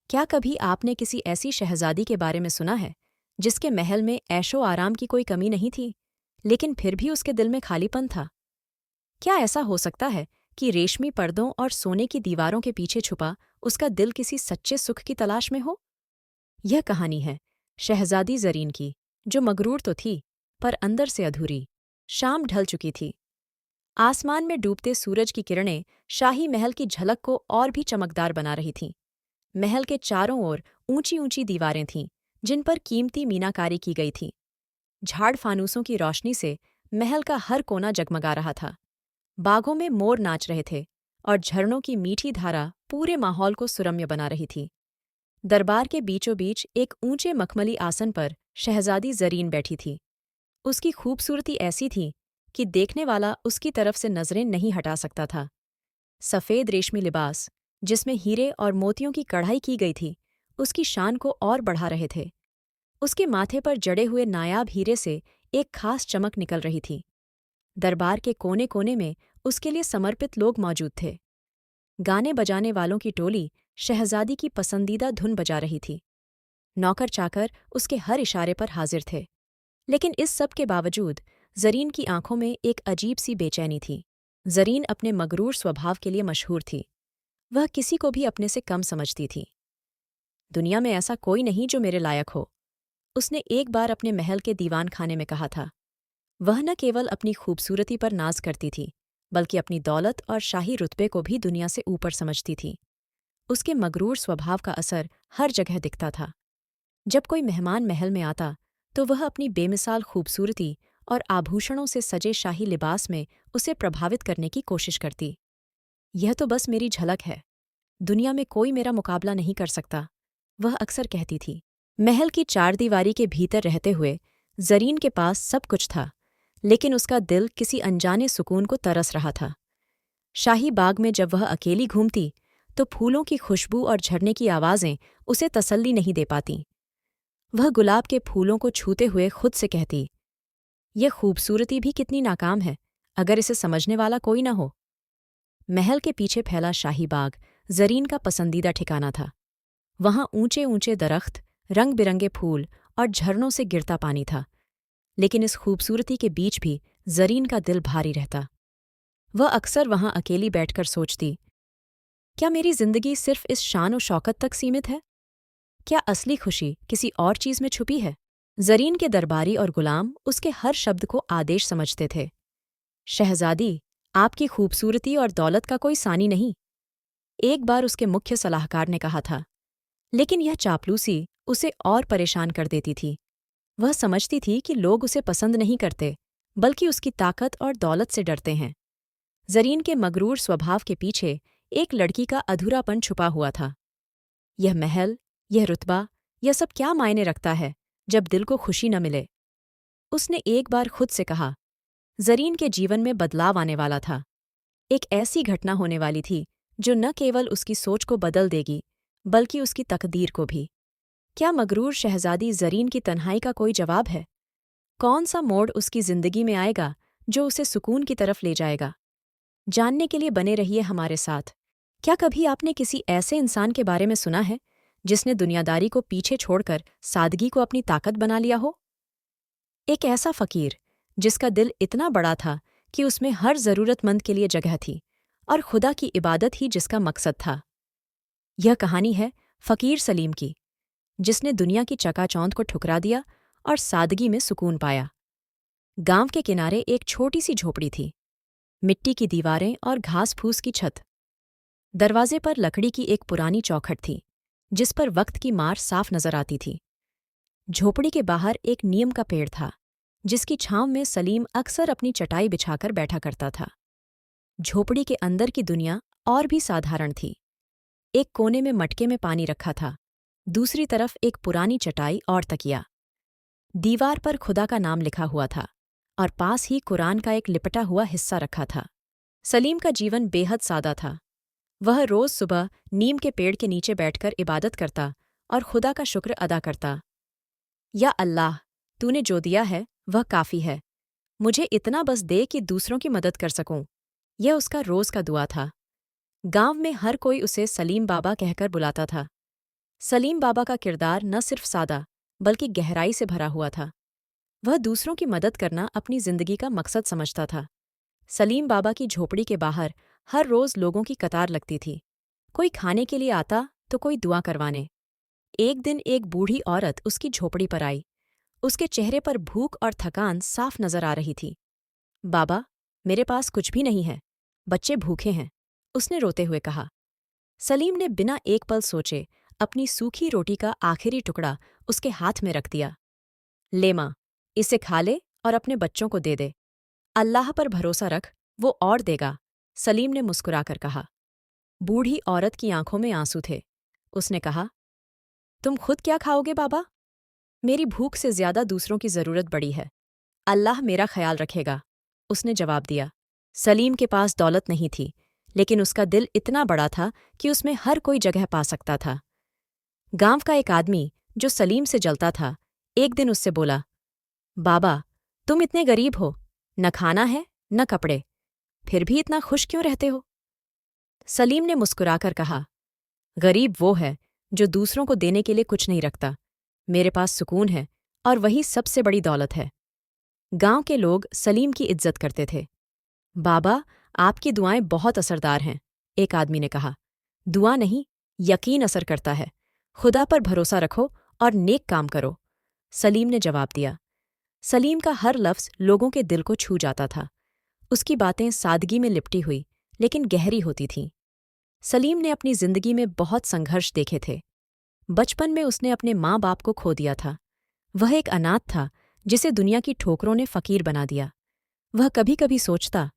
क्या कभी आपने किसी ऐसी शहजादी के बारे में सुना है जिसके महल में ऐशो आराम की कोई कमी नहीं थी, लेकिन फिर भी उसके दिल में खालीपन था? क्या ऐसा हो सकता है कि रेशमी पर्दों और सोने की दीवारों के पीछे छुपा उसका दिल किसी सच्चे सुख की तलाश में हो? यह कहानी है शहजादी ज़रीन की, जो मगरूर तो थी, पर अंदर से अधूरी। शाम ढल चुकी थी। आसमान में डूबते सूरज की किरणें शाही महल की झलक को और भी चमकदार बना रही थीं। महल के चारों ओर ऊंची ऊंची दीवारें थीं, जिन पर कीमती मीनाकारी की गई थी। झाड़ फानूसों की रोशनी से महल का हर कोना जगमगा रहा था। बागों में मोर नाच रहे थे और झरनों की मीठी धारा पूरे माहौल को सुरम्य बना रही थी। दरबार के बीचों बीच एक ऊंचे मखमली आसन पर शहजादी ज़रीन बैठी थी। उसकी खूबसूरती ऐसी थी कि देखने वाला उसकी तरफ से नजरें नहीं हटा सकता था। सफ़ेद रेशमी लिबास, जिसमें हीरे और मोतियों की कढ़ाई की गई थी, उसकी शान को और बढ़ा रहे थे। उसके माथे पर जड़े हुए नायाब हीरे से एक खास चमक निकल रही थी। दरबार के कोने कोने में उसके लिए समर्पित लोग मौजूद थे। गाने बजाने वालों की टोली शहजादी की पसंदीदा धुन बजा रही थी। नौकर चाकर उसके हर इशारे पर हाजिर थे। लेकिन इस सब के बावजूद ज़रीन की आंखों में एक अजीब सी बेचैनी थी। ज़रीन अपने मगरूर स्वभाव के लिए मशहूर थी। वह किसी को भी अपने से कम समझती थी। दुनिया में ऐसा कोई नहीं जो मेरे लायक हो, उसने एक बार अपने महल के दीवान खाने में कहा था। वह न केवल अपनी खूबसूरती पर नाज करती थी, बल्कि अपनी दौलत और शाही रुतबे को भी दुनिया से ऊपर समझती थी। उसके मगरूर स्वभाव का असर हर जगह दिखता था। जब कोई मेहमान महल में आता, तो वह अपनी बेमिसाल खूबसूरती और आभूषणों से सजे शाही लिबास में उसे प्रभावित करने की कोशिश करती। यह तो बस मेरी झलक है, दुनिया में कोई मेरा मुकाबला नहीं कर सकता, वह अक्सर कहती थी। महल की चारदीवारी के भीतर रहते हुए ज़रीन के पास सब कुछ था, लेकिन उसका दिल किसी अनजाने सुकून को तरस रहा था। शाही बाग में जब वह अकेली घूमती, तो फूलों की खुशबू और झरने की आवाज़ें उसे तसल्ली नहीं दे पातीं। वह गुलाब के फूलों को छूते हुए खुद से कहती, यह खूबसूरती भी कितनी नाकाम है, अगर इसे समझने वाला कोई न हो। महल के पीछे फैला शाही बाग ज़रीन का पसंदीदा ठिकाना था। वहाँ ऊंचे ऊंचे दरख्त, रंग बिरंगे फूल और झरनों से गिरता पानी था। लेकिन इस खूबसूरती के बीच भी ज़रीन का दिल भारी रहता। वह अक्सर वहाँ अकेली बैठकर सोचती, क्या मेरी जिंदगी सिर्फ इस शान और शौकत तक सीमित है? क्या असली खुशी किसी और चीज में छुपी है? ज़रीन के दरबारी और गुलाम उसके हर शब्द को आदेश समझते थे। शहजादी, आपकी खूबसूरती और दौलत का कोई सानी नहीं, एक बार उसके मुख्य सलाहकार ने कहा था। लेकिन यह चापलूसी उसे और परेशान कर देती थी। वह समझती थी कि लोग उसे पसंद नहीं करते, बल्कि उसकी ताकत और दौलत से डरते हैं। ज़रीन के मगरूर स्वभाव के पीछे एक लड़की का अधूरापन छुपा हुआ था। यह महल, यह रुतबा, यह सब क्या मायने रखता है जब दिल को खुशी न मिले? उसने एक बार खुद से कहा। ज़रीन के जीवन में बदलाव आने वाला था। एक ऐसी घटना होने वाली थी जो न केवल उसकी सोच को बदल देगी, बल्कि उसकी तकदीर को भी। क्या मगरूर शहजादी ज़रीन की तन्हाई का कोई जवाब है? कौन सा मोड़ उसकी जिंदगी में आएगा जो उसे सुकून की तरफ ले जाएगा? जानने के लिए बने रहिए हमारे साथ। क्या कभी आपने किसी ऐसे इंसान के बारे में सुना है जिसने दुनियादारी को पीछे छोड़कर सादगी को अपनी ताकत बना लिया हो? एक ऐसा फकीर जिसका दिल इतना बड़ा था कि उसमें हर जरूरतमंद के लिए जगह थी और खुदा की इबादत ही जिसका मकसद था। यह कहानी है फकीर सलीम की, जिसने दुनिया की चकाचौंध को ठुकरा दिया और सादगी में सुकून पाया। गांव के किनारे एक छोटी सी झोपड़ी थी, मिट्टी की दीवारें और घास फूस की छत। दरवाजे पर लकड़ी की एक पुरानी चौखट थी, जिस पर वक्त की मार साफ नजर आती थी। झोपड़ी के बाहर एक नीम का पेड़ था, जिसकी छांव में सलीम अक्सर अपनी चटाई बिछाकर बैठा करता था। झोपड़ी के अंदर की दुनिया और भी साधारण थी। एक कोने में मटके में पानी रखा था, दूसरी तरफ एक पुरानी चटाई और तकिया। दीवार पर खुदा का नाम लिखा हुआ था और पास ही कुरान का एक लिपटा हुआ हिस्सा रखा था। सलीम का जीवन बेहद सादा था। वह रोज सुबह नीम के पेड़ के नीचे बैठकर इबादत करता और खुदा का शुक्र अदा करता। या अल्लाह, तूने जो दिया है वह काफ़ी है, मुझे इतना बस दे कि दूसरों की मदद कर सकूं। यह उसका रोज का दुआ था। गांव में हर कोई उसे सलीम बाबा कहकर बुलाता था। सलीम बाबा का किरदार न सिर्फ सादा बल्कि गहराई से भरा हुआ था। वह दूसरों की मदद करना अपनी जिंदगी का मकसद समझता था। सलीम बाबा की झोपड़ी के बाहर हर रोज लोगों की कतार लगती थी। कोई खाने के लिए आता तो कोई दुआ करवाने। एक दिन एक बूढ़ी औरत उसकी झोपड़ी पर आई। उसके चेहरे पर भूख और थकान साफ नजर आ रही थी। बाबा, मेरे पास कुछ भी नहीं है, बच्चे भूखे हैं, उसने रोते हुए कहा। सलीम ने बिना एक पल सोचे अपनी सूखी रोटी का आखिरी टुकड़ा उसके हाथ में रख दिया। ले मां, इसे खा ले और अपने बच्चों को दे दे। अल्लाह पर भरोसा रख, वो और देगा, सलीम ने मुस्कुराकर कहा। बूढ़ी औरत की आंखों में आंसू थे। उसने कहा, तुम खुद क्या खाओगे बाबा? मेरी भूख से ज्यादा दूसरों की जरूरत बड़ी है। अल्लाह मेरा ख्याल रखेगा, उसने जवाब दिया। सलीम के पास दौलत नहीं थी, लेकिन उसका दिल इतना बड़ा था कि उसमें हर कोई जगह पा सकता था। गांव का एक आदमी जो सलीम से जलता था, एक दिन उससे बोला, बाबा, तुम इतने गरीब हो, न खाना है न कपड़े, फिर भी इतना खुश क्यों रहते हो? सलीम ने मुस्कुराकर कहा, गरीब वो है जो दूसरों को देने के लिए कुछ नहीं रखता। मेरे पास सुकून है और वही सबसे बड़ी दौलत है। गांव के लोग सलीम की इज्जत करते थे। बाबा, आपकी दुआएं बहुत असरदार हैं, एक आदमी ने कहा। दुआ नहीं, यकीन असर करता है। खुदा पर भरोसा रखो और नेक काम करो, सलीम ने जवाब दिया। सलीम का हर लफ्ज़ लोगों के दिल को छू जाता था। उसकी बातें सादगी में लिपटी हुई लेकिन गहरी होती थीं। सलीम ने अपनी जिंदगी में बहुत संघर्ष देखे थे। बचपन में उसने अपने माँ बाप को खो दिया था। वह एक अनाथ था जिसे दुनिया की ठोकरों ने फकीर बना दिया। वह कभी कभी सोचता,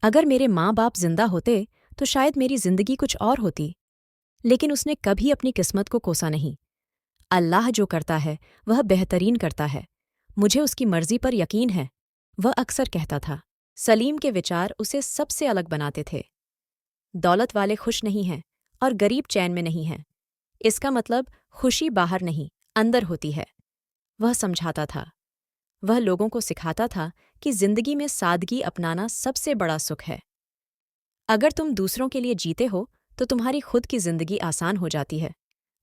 अगर मेरे माँ बाप जिंदा होते तो शायद मेरी जिंदगी कुछ और होती। लेकिन उसने कभी अपनी किस्मत को कोसा नहीं। अल्लाह जो करता है वह बेहतरीन करता है, मुझे उसकी मर्जी पर यकीन है, वह अक्सर कहता था। सलीम के विचार उसे सबसे अलग बनाते थे। दौलत वाले खुश नहीं हैं और गरीब चैन में नहीं हैं। इसका मतलब खुशी बाहर नहीं, अंदर होती है, वह समझाता था। वह लोगों को सिखाता था कि जिंदगी में सादगी अपनाना सबसे बड़ा सुख है। अगर तुम दूसरों के लिए जीते हो तो तुम्हारी खुद की जिंदगी आसान हो जाती है,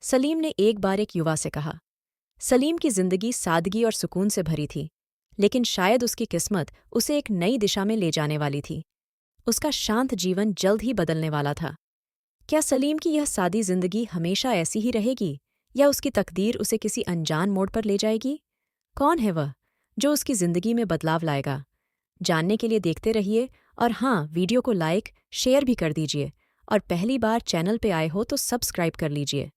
सलीम ने एक बार एक युवा से कहा। सलीम की जिंदगी सादगी और सुकून से भरी थी, लेकिन शायद उसकी किस्मत उसे एक नई दिशा में ले जाने वाली थी। उसका शांत जीवन जल्द ही बदलने वाला था। क्या सलीम की यह सादी जिंदगी हमेशा ऐसी ही रहेगी या उसकी तकदीर उसे किसी अनजान मोड़ पर ले जाएगी? कौन है वह जो उसकी जिंदगी में बदलाव लाएगा? जानने के लिए देखते रहिए और हाँ, वीडियो को लाइक, शेयर भी कर दीजिए और पहली बार चैनल पे आए हो तो सब्सक्राइब कर लीजिए।